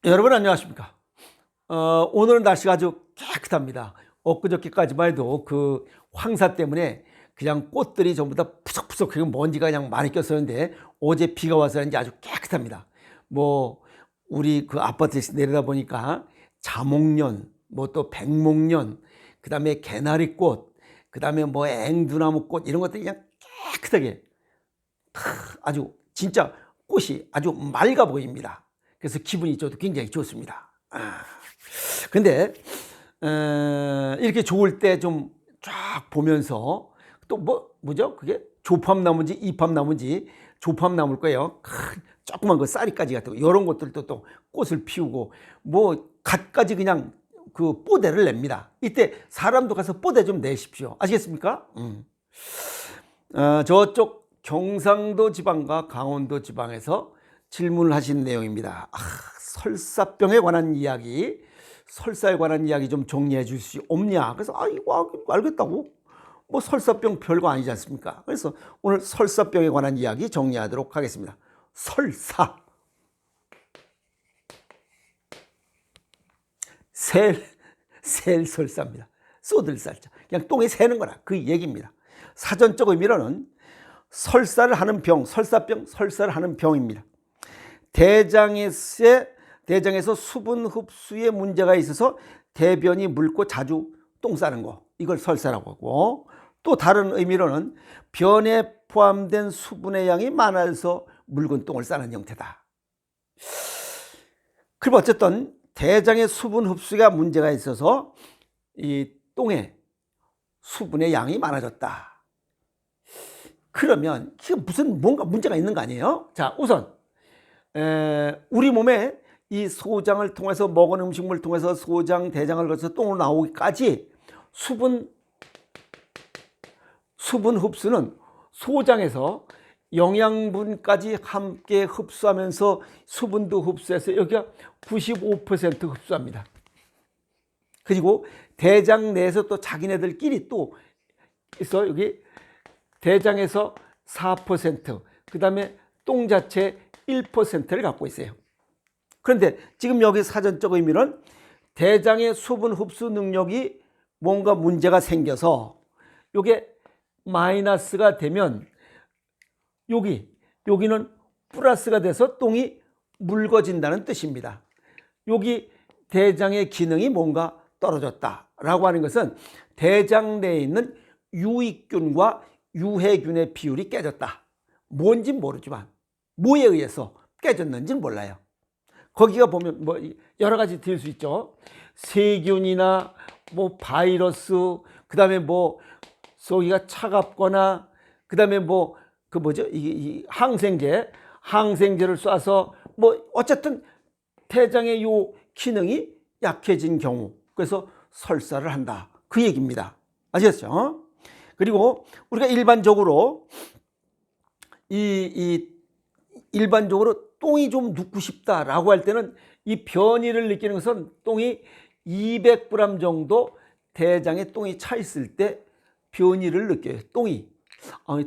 여러분 안녕하십니까? 오늘은 날씨가 아주 깨끗합니다. 엊그저께까지만 해도 그 황사 때문에 그냥 꽃들이 전부 다 푸석푸석 그리고 먼지가 그냥 많이 꼈었는데 어제 비가 와서 그런지 아주 깨끗합니다. 뭐 우리 그 아파트에서 내려다 보니까 자목련, 뭐 또 백목련, 그다음에 개나리꽃, 그다음에 뭐 앵두나무꽃 이런 것들이 그냥 깨끗하게 아주 진짜 꽃이 아주 맑아 보입니다. 그래서 기분이 저도 굉장히 좋습니다. 근데 이렇게 좋을 때 좀 쫙 보면서 또 뭐죠? 그게 조팝나무인지 이팝나무인지 조팝나무일 거예요. 큰 조그만 그 쌀이까지 같은 거 이런 것들도 또 꽃을 피우고 뭐 갖가지 그냥 그 뽀대를 냅니다. 이때 사람도 가서 뽀대 좀 내십시오. 아시겠습니까? 저쪽 경상도 지방과 강원도 지방에서 질문을 하신 내용입니다. 설사병에 관한 이야기, 설사에 관한 이야기 좀 정리해 줄 수 없냐? 그래서 이거 알겠다고? 뭐 설사병 별거 아니지 않습니까? 그래서 오늘 설사병에 관한 이야기 정리하도록 하겠습니다. 설사. 설사입니다. 쏘들살자. 그냥 똥에 새는 거라 그 얘기입니다. 사전적 의미로는 설사를 하는 병, 설사병, 설사를 하는 병입니다. 대장에서 수분 흡수에 문제가 있어서 대변이 묽고 자주 똥 싸는 거, 이걸 설사라고 하고, 또 다른 의미로는 변에 포함된 수분의 양이 많아서 묽은 똥을 싸는 형태다. 그럼 어쨌든 대장의 수분 흡수가 문제가 있어서 이 똥에 수분의 양이 많아졌다. 그러면 이게 무슨 뭔가 문제가 있는 거 아니에요? 자, 우선 우리 몸에 이 소장을 통해서 먹은 음식물을 통해서 소장, 대장을 거쳐서 똥으로 나오기까지 수분 흡수는 소장에서 영양분까지 함께 흡수하면서 수분도 흡수해서 여기가 95% 흡수합니다. 그리고 대장 내에서 또 자기네들끼리 또 있어. 여기 대장에서 4%, 그 다음에 똥 자체 1%를 갖고 있어요. 그런데 지금 여기 사전적 의미는 대장의 수분 흡수 능력이 뭔가 문제가 생겨서 이게 마이너스가 되면 여기는 플러스가 돼서 똥이 묽어진다는 뜻입니다. 여기 대장의 기능이 뭔가 떨어졌다라고 하는 것은 대장 내에 있는 유익균과 유해균의 비율이 깨졌다. 뭔진 모르지만 뭐에 의해서 깨졌는지는 몰라요. 거기가 보면 뭐 여러 가지 들 수 있죠. 세균이나 뭐 바이러스, 그다음에 뭐 속이가 차갑거나, 그다음에 뭐 그 뭐죠? 이 항생제를 쏴서 뭐 어쨌든 대장의 요 기능이 약해진 경우, 그래서 설사를 한다. 그 얘기입니다. 아시겠죠? 그리고 우리가 일반적으로 일반적으로 똥이 좀 눕고 싶다라고 할 때는 이 변이를 느끼는 것은 똥이 200g 정도 대장에 똥이 차 있을 때 변이를 느껴요.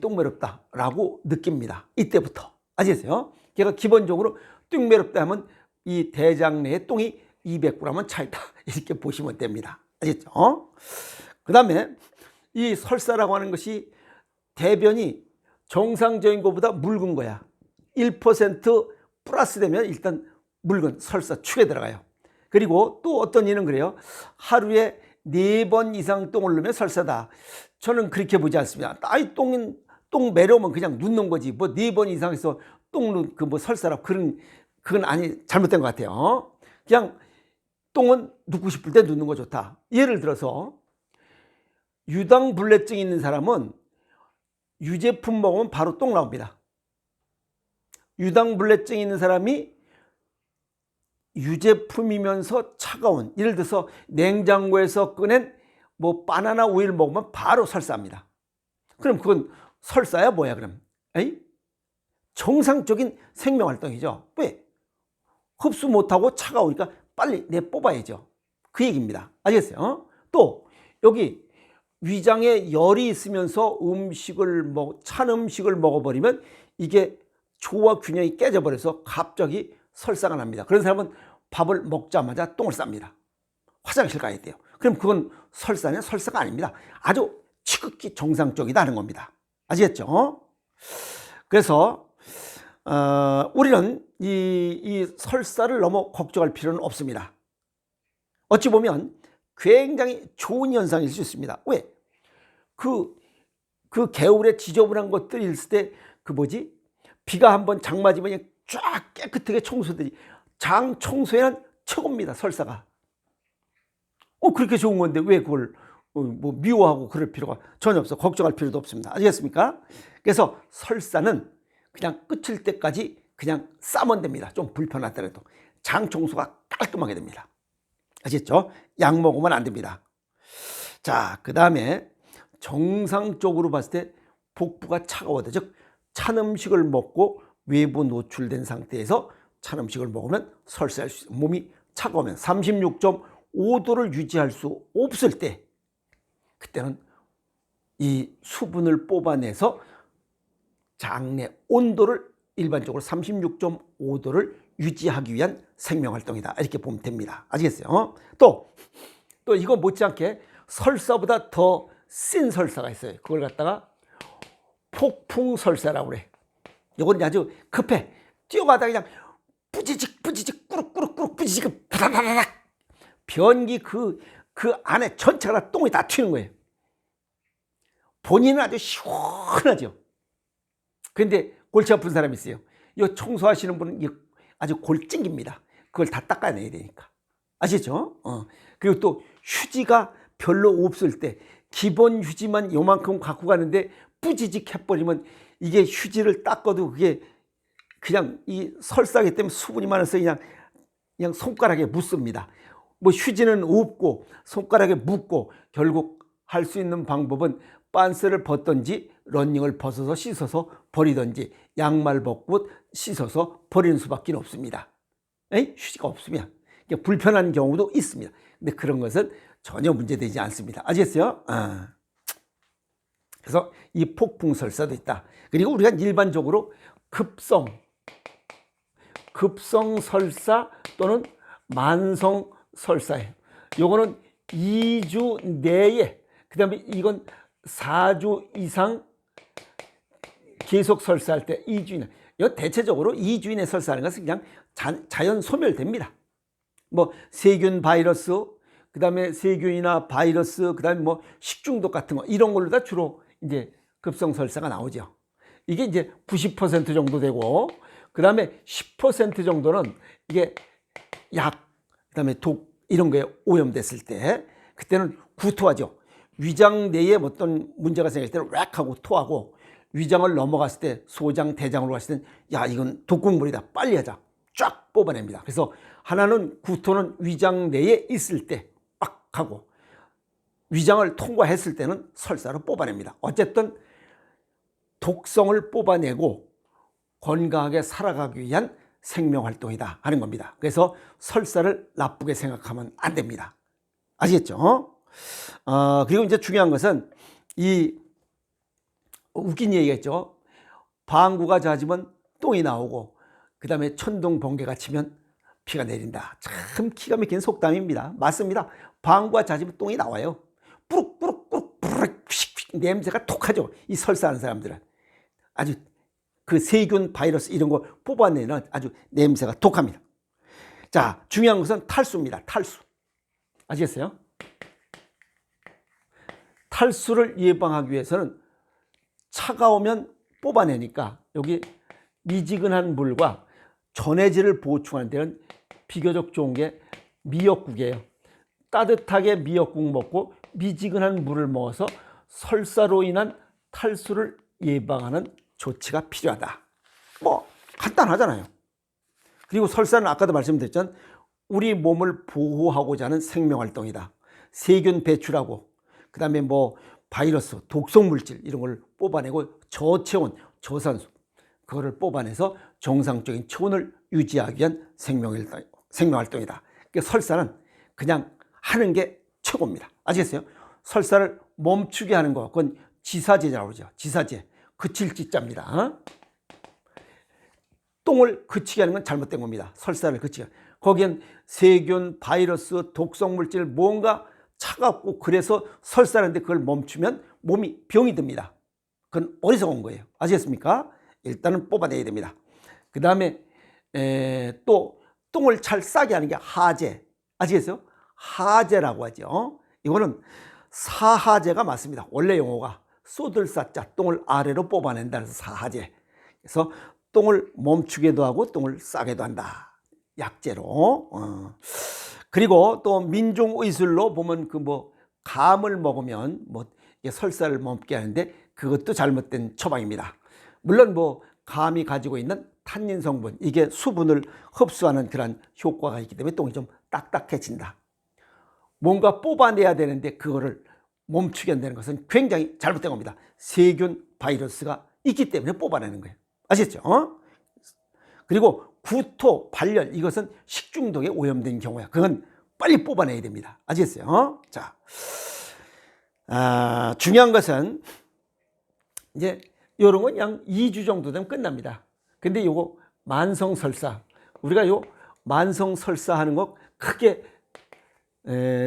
똥 매렵다라고 느낍니다. 이때부터. 아시겠어요? 걔가 기본적으로 똥 매렵다 하면 이 대장 내에 똥이 200g은 차 있다. 이렇게 보시면 됩니다. 아시겠죠? 그 다음에 이 설사라고 하는 것이 대변이 정상적인 것보다 묽은 거야. 1% 플러스 되면 일단 묽은 설사 축에 들어가요. 그리고 또 어떤 이는 그래요. 하루에 4번 이상 똥을 누면 설사다. 저는 그렇게 보지 않습니다. 똥 매려오면 그냥 눕는 거지. 뭐 4번 이상해서 뭐 설사라 그건 잘못된 것 같아요. 그냥 똥은 눕고 싶을 때 눕는 거 좋다. 예를 들어서 유당불내증 있는 사람은 유제품 먹으면 바로 똥 나옵니다. 유당불내증 있는 사람이 유제품이면서 차가운, 예를 들어서 냉장고에서 꺼낸 뭐 바나나 우유를 먹으면 바로 설사합니다. 그럼 그건 설사야 뭐야 그럼? 정상적인 생명활동이죠. 왜? 흡수 못하고 차가우니까 빨리 뽑아야죠. 그 얘기입니다. 아시겠어요? 또 여기 위장에 열이 있으면서 찬 음식을 먹어버리면 이게 조화 균형이 깨져버려서 갑자기 설사가 납니다. 그런 사람은 밥을 먹자마자 똥을 쌉니다. 화장실 가야 돼요. 그럼 그건 설사냐? 설사가 아닙니다. 아주 지극히 정상적이다는 겁니다. 아시겠죠? 그래서 우리는 이 설사를 너무 걱정할 필요는 없습니다. 어찌 보면 굉장히 좋은 현상일 수 있습니다. 왜? 그 개울에 지저분한 것들이 있을 때 비가 한번 장 맞으면 쫙 깨끗하게 청소되지. 장 청소에는 최고입니다. 설사가. 그렇게 좋은 건데 왜 그걸 뭐 미워하고 그럴 필요가 전혀 없어. 걱정할 필요도 없습니다. 아시겠습니까? 그래서 설사는 그냥 끝일 때까지 그냥 싸면 됩니다. 좀 불편하더라도 장 청소가 깔끔하게 됩니다. 아시겠죠? 약 먹으면 안 됩니다. 자, 그 다음에 정상적으로 봤을 때 복부가 차가워도, 즉 찬 음식을 먹고 외부 노출된 상태에서 찬 음식을 먹으면 설사할 수 있어요. 몸이 차가우면 36.5도를 유지할 수 없을 때, 그때는 이 수분을 뽑아내서 장내 온도를 일반적으로 36.5도를 유지하기 위한 생명활동이다. 이렇게 보면 됩니다. 아시겠어요? 또 이거 못지않게 설사보다 더 센 설사가 있어요. 그걸 갖다가 폭풍설사라고 그래. 이건 아주 급해. 뛰어가다가 그냥 뿌지직 꾸룩꾸룩 뿌지직 바다다닥 변기 그 안에 전체가 똥이 다 튀는 거예요. 본인은 아주 시원하죠. 그런데 골치 아픈 사람이 있어요. 이 청소하시는 분은 아주 골찡깁니다. 그걸 다 닦아내야 되니까. 아시죠? 그리고 또 휴지가 별로 없을 때 기본 휴지만 요만큼 갖고 가는데 뿌지직 해버리면 이게 휴지를 닦아도 그게 그냥 이 설사기 때문에 수분이 많아서 그냥 손가락에 묻습니다. 뭐 휴지는 없고 손가락에 묻고 결국 할 수 있는 방법은 빤스를 벗던지 러닝을 벗어서 씻어서 버리던지 양말 벗고 씻어서 버리는 수밖에 없습니다. 휴지가 없으면 불편한 경우도 있습니다. 근데 그런 것은 전혀 문제되지 않습니다. 아시겠어요? 그래서 이 폭풍설사도 있다. 그리고 우리가 일반적으로 급성설사 또는 만성설사예요. 요거는 2주 내에, 그 다음에 이건 4주 이상 계속 설사할 때 2주 이내. 대체적으로 2주 이내 설사하는 것은 그냥 자연 소멸됩니다. 뭐 세균 바이러스, 그 다음에 세균이나 바이러스, 그 다음에 뭐 식중독 같은 거, 이런 걸로 다 주로 이제 급성설사가 나오죠. 이게 이제 90% 정도 되고, 그 다음에 10% 정도는 이게 약, 그 다음에 독, 이런 거에 오염됐을 때, 그때는 구토하죠. 위장 내에 어떤 문제가 생길 때는 웩 하고 토하고, 위장을 넘어갔을 때, 소장, 대장으로 갔을 때는 야, 이건 독극물이다. 빨리 하자. 쫙 뽑아냅니다. 그래서 하나는 구토는 위장 내에 있을 때 빡 하고, 위장을 통과했을 때는 설사로 뽑아냅니다. 어쨌든 독성을 뽑아내고 건강하게 살아가기 위한 생명활동이다 하는 겁니다. 그래서 설사를 나쁘게 생각하면 안 됩니다. 아시겠죠? 그리고 이제 중요한 것은 이 웃긴 얘기가 있죠. 방구가 잦으면 똥이 나오고, 그 다음에 천둥 번개가 치면 비가 내린다. 참 기가 막힌 속담입니다. 맞습니다. 방구가 잦으면 똥이 나와요. 뿌룩뿌룩뿌룩 냄새가 톡하죠. 이 설사하는 사람들은 아주 그 세균, 바이러스 이런 거 뽑아내는 아주 냄새가 독합니다. 자, 중요한 것은 탈수입니다. 탈수. 아시겠어요? 탈수를 예방하기 위해서는 차가우면 뽑아내니까 여기 미지근한 물과 전해질을 보충하는 데는 비교적 좋은 게 미역국이에요. 따뜻하게 미역국 먹고 미지근한 물을 먹어서 설사로 인한 탈수를 예방하는 조치가 필요하다. 뭐 간단하잖아요. 그리고 설사는 아까도 말씀드렸지만 우리 몸을 보호하고자 하는 생명활동이다. 세균 배출하고, 그 다음에 뭐 바이러스, 독성물질 이런 걸 뽑아내고 저체온, 저산소 그거를 뽑아내서 정상적인 체온을 유지하기 위한 생명활동이다. 그러니까 설사는 그냥 하는 게 최고입니다. 아시겠어요? 설사를 멈추게 하는 거, 그건 지사제라고 그러죠. 지사제. 그칠 지자입니다. 똥을 그치게 하는 건 잘못된 겁니다. 설사를 그치게. 거기엔 세균, 바이러스, 독성 물질 뭔가 차갑고 그래서 설사하는데 그걸 멈추면 몸이 병이 듭니다. 그건 어리석은 거예요. 아시겠습니까? 일단은 뽑아내야 됩니다. 그 다음에 또 똥을 잘 싸게 하는 게 하제. 아시겠어요? 하제라고 하죠. 이거는 사하제가 맞습니다. 원래 용어가 쏟을사자, 똥을 아래로 뽑아낸다 해서 사하제. 그래서 똥을 멈추게도 하고 똥을 싸게도 한다. 약재로. 그리고 또 민중의술로 보면 감을 먹으면 설사를 멈게 하는데 그것도 잘못된 처방입니다. 물론 감이 가지고 있는 탄닌 성분, 이게 수분을 흡수하는 그런 효과가 있기 때문에 똥이 좀 딱딱해진다. 뭔가 뽑아내야 되는데 그거를 멈추게 한다는 것은 굉장히 잘못된 겁니다. 세균, 바이러스가 있기 때문에 뽑아내는 거예요. 아시겠죠? 그리고 구토, 발열, 이것은 식중독에 오염된 경우야. 그건 빨리 뽑아내야 됩니다. 아시겠어요? 자, 중요한 것은 이제 이런 건 약 2주 정도 되면 끝납니다. 근데 요거 만성설사, 우리가 요 만성설사 하는 거 크게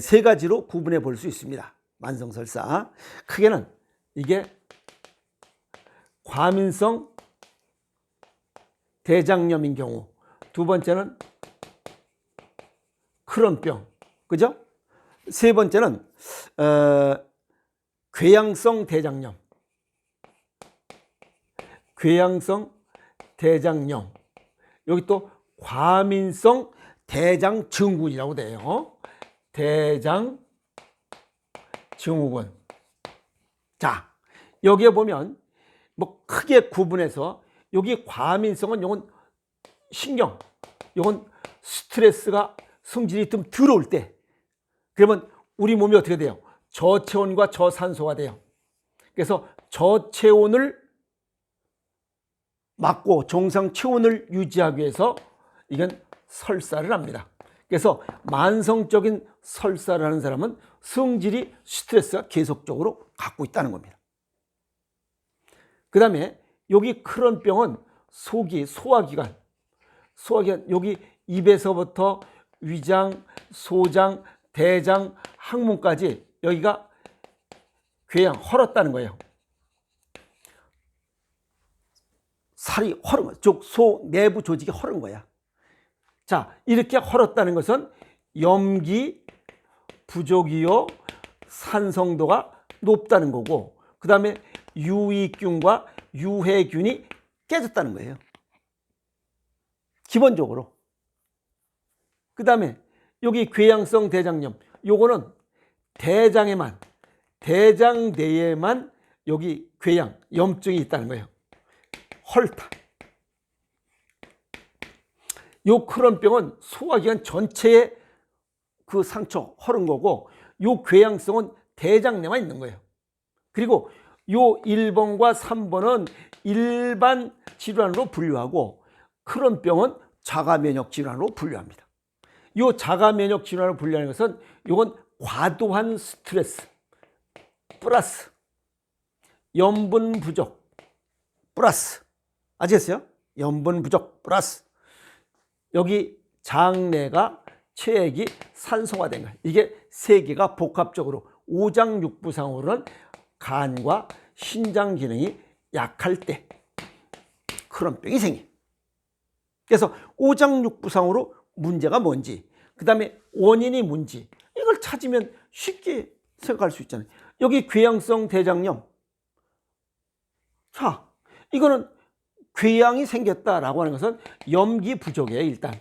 세 가지로 구분해 볼 수 있습니다. 만성설사 크게는 이게 과민성 대장염인 경우, 두 번째는 크론병, 그죠? 세 번째는 궤양성 대장염, 궤양성 대장염, 여기 또 과민성 대장증후군이라고 돼요. 대장증후군. 자, 여기에 보면 크게 구분해서 여기 과민성은 요건 신경, 요건 스트레스가 성질이 좀 들어올 때, 그러면 우리 몸이 어떻게 돼요? 저체온과 저산소가 돼요. 그래서 저체온을 막고 정상 체온을 유지하기 위해서 이건 설사를 합니다. 그래서 만성적인 설사를 하는 사람은 성질이 스트레스가 계속적으로 갖고 있다는 겁니다. 그 다음에 여기 크론병은 소화기관, 여기 입에서부터 위장, 소장, 대장, 항문까지 여기가 궤양, 헐었다는 거예요. 살이 헐은 거야. 소 내부 조직이 헐은 거야. 자, 이렇게 헐었다는 것은 염기 부족이요, 산성도가 높다는 거고, 그 다음에 유익균과 유해균이 깨졌다는 거예요. 기본적으로. 그 다음에 여기 궤양성 대장염, 요거는 대장에만, 대장 내에만 여기 궤양, 염증이 있다는 거예요. 헐다. 요 크론병은 소화기관 전체에 그 상처, 헐은 거고, 요 궤양성은 대장 내만 있는 거예요. 그리고 요 1번과 3번은 일반 질환으로 분류하고, 크론병은 자가면역 질환으로 분류합니다. 요 자가면역 질환으로 분류하는 것은 요건 과도한 스트레스 플러스 염분 부족 플러스, 아시겠어요? 염분 부족 플러스 여기 장내가 체액이 산소화된 거예요. 이게 세 개가 복합적으로 오장육부상으로는 간과 신장 기능이 약할 때 크론병이 생겨요. 그래서 오장육부상으로 문제가 뭔지, 그 다음에 원인이 뭔지, 이걸 찾으면 쉽게 생각할 수 있잖아요. 여기 궤양성 대장염. 자, 이거는 궤양이 생겼다라고 하는 것은 염기 부족이에요, 일단.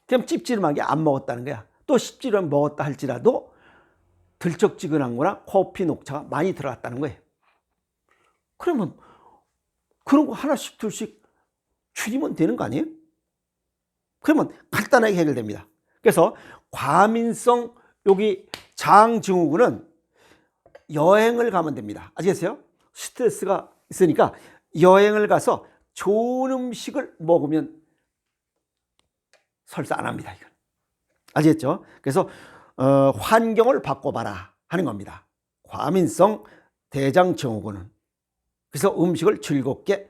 그럼 찝찝하게 안 먹었다는 거야. 또 씹지를 먹었다 할지라도 들쩍지근한 거나 커피 녹차가 많이 들어갔다는 거예요. 그러면 그런 거 하나씩 둘씩 줄이면 되는 거 아니에요? 그러면 간단하게 해결됩니다. 그래서 과민성 여기 장증후군은 여행을 가면 됩니다. 아시겠어요? 스트레스가 있으니까 여행을 가서 좋은 음식을 먹으면 설사 안 합니다. 이건. 아시겠죠? 그래서 환경을 바꿔봐라 하는 겁니다. 과민성 대장증후군은. 그래서 음식을 즐겁게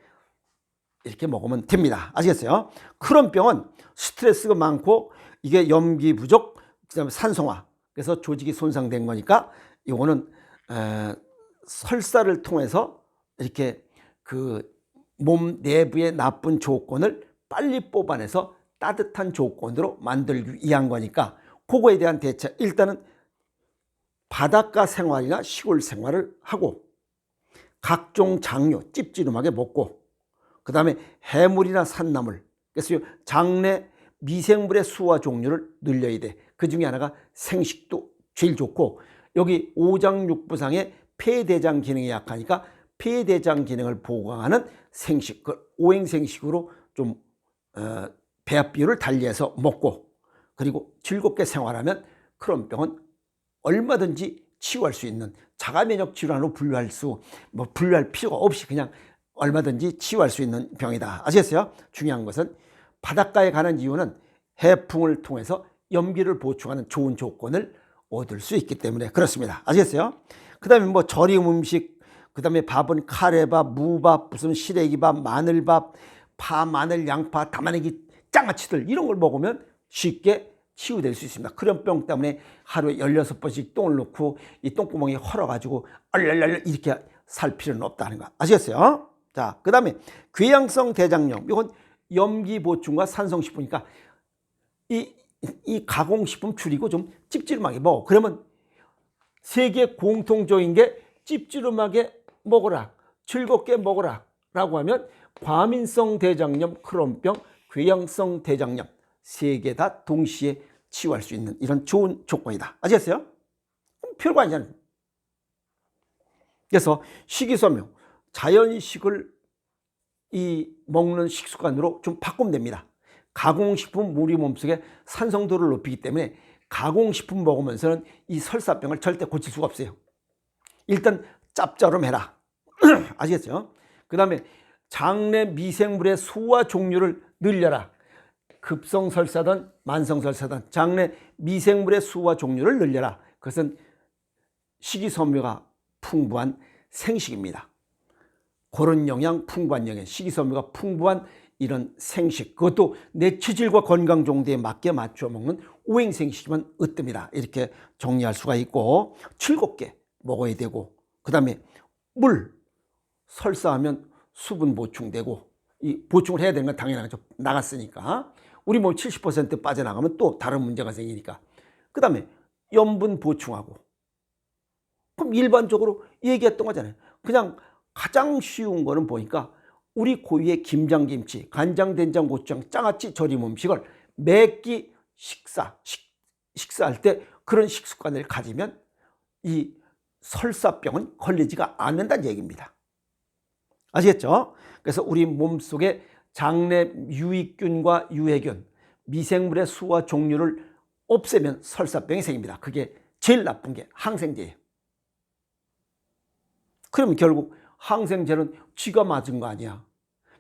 이렇게 먹으면 됩니다. 아시겠어요? 크론병은 스트레스가 많고 이게 염기 부족, 그다음에 산성화, 그래서 조직이 손상된 거니까 이거는 설사를 통해서 이렇게 그 몸 내부의 나쁜 조건을 빨리 뽑아내서 따뜻한 조건으로 만들기 위한 거니까 그거에 대한 대책, 일단은 바닷가 생활이나 시골 생활을 하고 각종 장류 찝찝하게 먹고 그 다음에 해물이나 산나물, 그래서 장내 미생물의 수와 종류를 늘려야 돼. 그 중에 하나가 생식도 제일 좋고, 여기 오장육부상의 폐대장 기능이 약하니까 폐대장 기능을 보강하는 생식, 그 오행생식으로 좀 배합 비율을 달리해서 먹고, 그리고 즐겁게 생활하면 크론병은 얼마든지 치유할 수 있는 자가면역 질환으로 분류할 필요가 없이 그냥 얼마든지 치유할 수 있는 병이다. 아시겠어요? 중요한 것은 바닷가에 가는 이유는 해풍을 통해서 염기를 보충하는 좋은 조건을 얻을 수 있기 때문에 그렇습니다. 아시겠어요? 그 다음에 뭐 절임 음식, 그 다음에 밥은 카레밥, 무밥, 무슨 시래기밥, 마늘밥, 파, 마늘, 양파, 담아내기 장아찌들 이런 걸 먹으면 쉽게 치유될 수 있습니다. 크론병 때문에 하루에 16번씩 똥을 넣고 이 똥구멍이 헐어가지고 얼얼얼 이렇게 살 필요는 없다는 거 아시겠어요? 자, 그 다음에 궤양성 대장염, 이건 염기 보충과 산성식품이니까 이 가공식품 줄이고 좀 찝찝하게 먹어. 그러면 세계 공통적인 게 찝찝하게 먹어라, 즐겁게 먹어라 라고 하면 과민성 대장염, 크론병, 궤양성 대장염 세 개 다 동시에 치유할 수 있는 이런 좋은 조건이다. 아시겠어요? 별거 아니잖아요. 그래서 식이섬유, 자연식을 먹는 식습관으로 좀 바꾸면 됩니다. 가공식품 우리 몸속에 산성도를 높이기 때문에 가공식품 먹으면서는 이 설사병을 절대 고칠 수가 없어요. 일단 짭짤하면 해라. 아시겠죠? 그 다음에 장내 미생물의 수와 종류를 늘려라. 급성설사든 만성설사든 장내 미생물의 수와 종류를 늘려라. 그것은 식이섬유가 풍부한 생식입니다. 그런 영양, 풍부한 영양, 식이섬유가 풍부한 이런 생식, 그것도 내 체질과 건강 정도에 맞게 맞춰 먹는 오행생식이면 으뜸이다. 이렇게 정리할 수가 있고, 즐겁게 먹어야 되고, 그 다음에 물, 설사하면 수분 보충되고, 이 보충을 해야 되는 건 당연하죠. 나갔으니까. 우리 몸 70% 빠져나가면 또 다른 문제가 생기니까. 그 다음에 염분 보충하고. 그럼 일반적으로 얘기했던 거잖아요. 그냥 가장 쉬운 거는 보니까 우리 고유의 김장김치, 간장, 된장, 고추장, 장아찌, 절임 음식을 매 끼 식사할 때 그런 식습관을 가지면 이 설사병은 걸리지가 않는다는 얘기입니다. 아시겠죠? 그래서 우리 몸속에 장내 유익균과 유해균, 미생물의 수와 종류를 없애면 설사병이 생깁니다. 그게 제일 나쁜 게 항생제예요. 그러면 결국 항생제는 쥐가 맞은 거 아니야.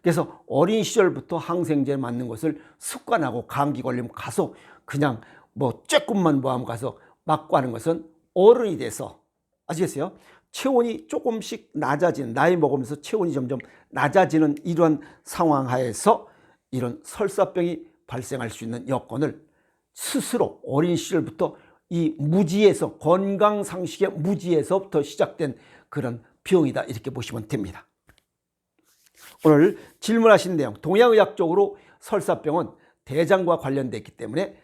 그래서 어린 시절부터 항생제 맞는 것을 습관하고 감기 걸리면 가서 그냥 뭐 쬐끔만 뭐하면 가서 맞고 하는 것은 어른이 돼서, 아시겠어요? 체온이 조금씩 낮아지는, 나이 먹으면서 체온이 점점 낮아지는 이러한 상황 하에서 이런 설사병이 발생할 수 있는 여건을 스스로 어린 시절부터 이 무지에서, 건강상식의 무지에서부터 시작된 그런 병이다, 이렇게 보시면 됩니다. 오늘 질문하신 내용, 동양의학적으로 설사병은 대장과 관련되어 있기 때문에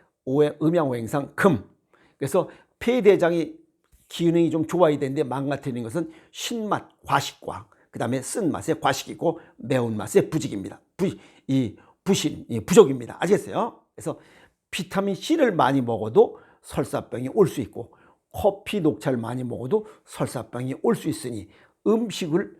음양오행상 금, 그래서 폐대장이 기능이 좀 좋아야 되는데 망가뜨리는 것은 신맛, 과식과 그 다음에 쓴맛의 과식이고 매운맛의 부직입니다. 부족입니다. 아시겠어요? 그래서 비타민 C를 많이 먹어도 설사병이 올 수 있고, 커피, 녹차를 많이 먹어도 설사병이 올 수 있으니 음식을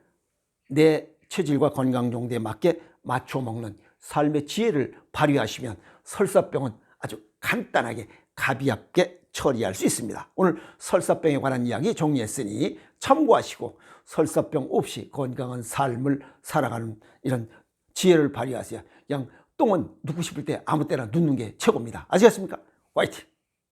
내 체질과 건강 정도에 맞게 맞춰 먹는 삶의 지혜를 발휘하시면 설사병은 아주 간단하게 가볍게 처리할 수 있습니다. 오늘 설사병에 관한 이야기 정리했으니 참고하시고 설사병 없이 건강한 삶을 살아가는 이런 지혜를 발휘하세요. 그냥 똥은 눕고 싶을 때 아무 때나 눕는 게 최고입니다. 아시겠습니까? 화이팅!